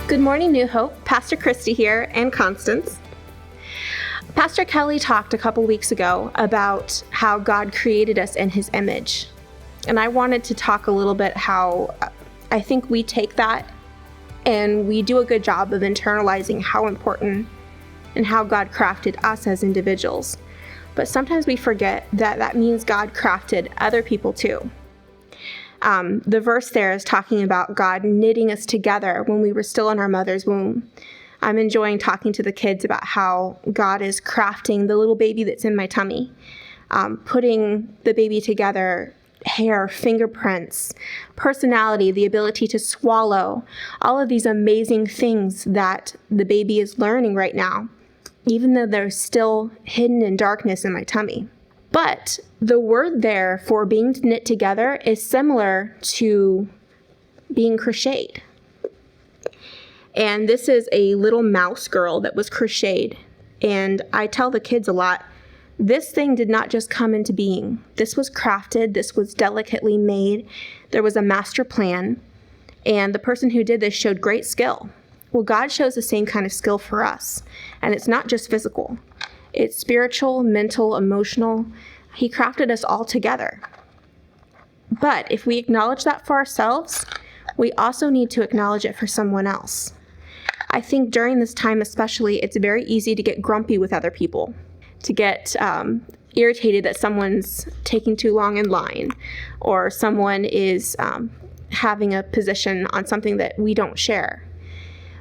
Good morning, New Hope. Pastor Christy here, and Constance. Pastor Kelly talked a couple weeks ago about how God created us in His image. And I wanted to talk a little bit how I think we take that and we do a good job of internalizing how important and how God crafted us as individuals. But sometimes we forget that that means God crafted other people too. The verse there is talking about God knitting us together when we were still in our mother's womb. I'm enjoying talking to the kids about how God is crafting the little baby that's in my tummy, putting the baby together, hair, fingerprints, personality, the ability to swallow, all of these amazing things that the baby is learning right now, even though they're still hidden in darkness in my tummy. But the word there for being knit together is similar to being crocheted. And this is a little mouse girl that was crocheted. And I tell the kids a lot, this thing did not just come into being. This was crafted. This was delicately made. There was a master plan. And the person who did this showed great skill. Well, God shows the same kind of skill for us. And it's not just physical. It's spiritual, mental, emotional. He crafted us all together. But if we acknowledge that for ourselves, we also need to acknowledge it for someone else. I think during this time especially, it's very easy to get grumpy with other people, to get irritated that someone's taking too long in line, or someone is having a position on something that we don't share.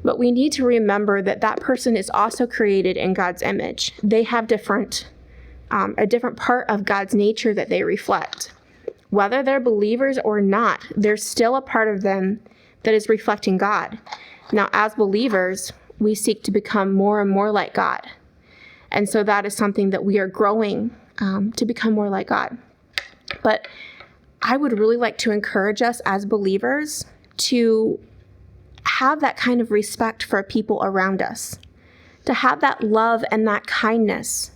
But we need to remember that that person is also created in God's image. They have a different part of God's nature that they reflect. Whether they're believers or not, there's still a part of them that is reflecting God. Now, as believers, we seek to become more and more like God. And so that is something that we are growing to become more like God. But I would really like to encourage us as believers to have that kind of respect for people around us, to have that love and that kindness,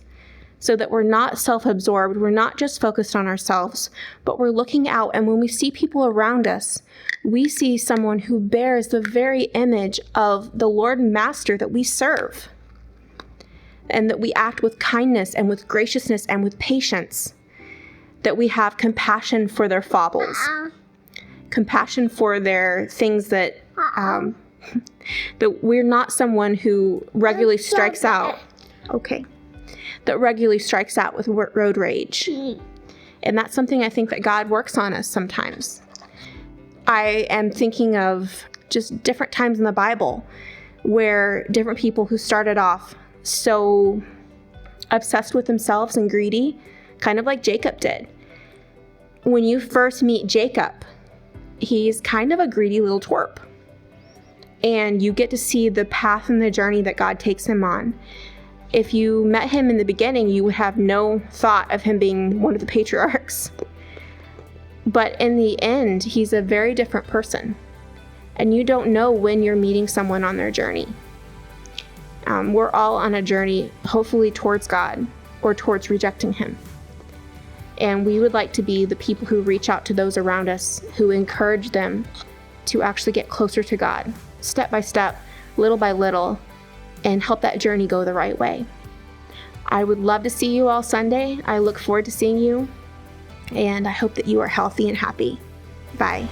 so that we're not self-absorbed, we're not just focused on ourselves, but we're looking out, and when we see people around us, we see someone who bears the very image of the Lord and Master that we serve, and that we act with kindness and with graciousness and with patience, that we have compassion for their foibles, compassion for their things that we're not someone who regularly strikes out. Okay. That regularly strikes out with road rage. And that's something I think that God works on us sometimes. I am thinking of just different times in the Bible where different people who started off so obsessed with themselves and greedy, kind of like Jacob did. When you first meet Jacob, he's kind of a greedy little twerp. And you get to see the path and the journey that God takes him on. If you met him in the beginning, you would have no thought of him being one of the patriarchs. But in the end, he's a very different person. And you don't know when you're meeting someone on their journey. We're all on a journey, hopefully towards God or towards rejecting Him. And we would like to be the people who reach out to those around us, who encourage them to actually get closer to God, step by step, little by little, and help that journey go the right way. I would love to see you all Sunday. I look forward to seeing you, and I hope that you are healthy and happy. Bye.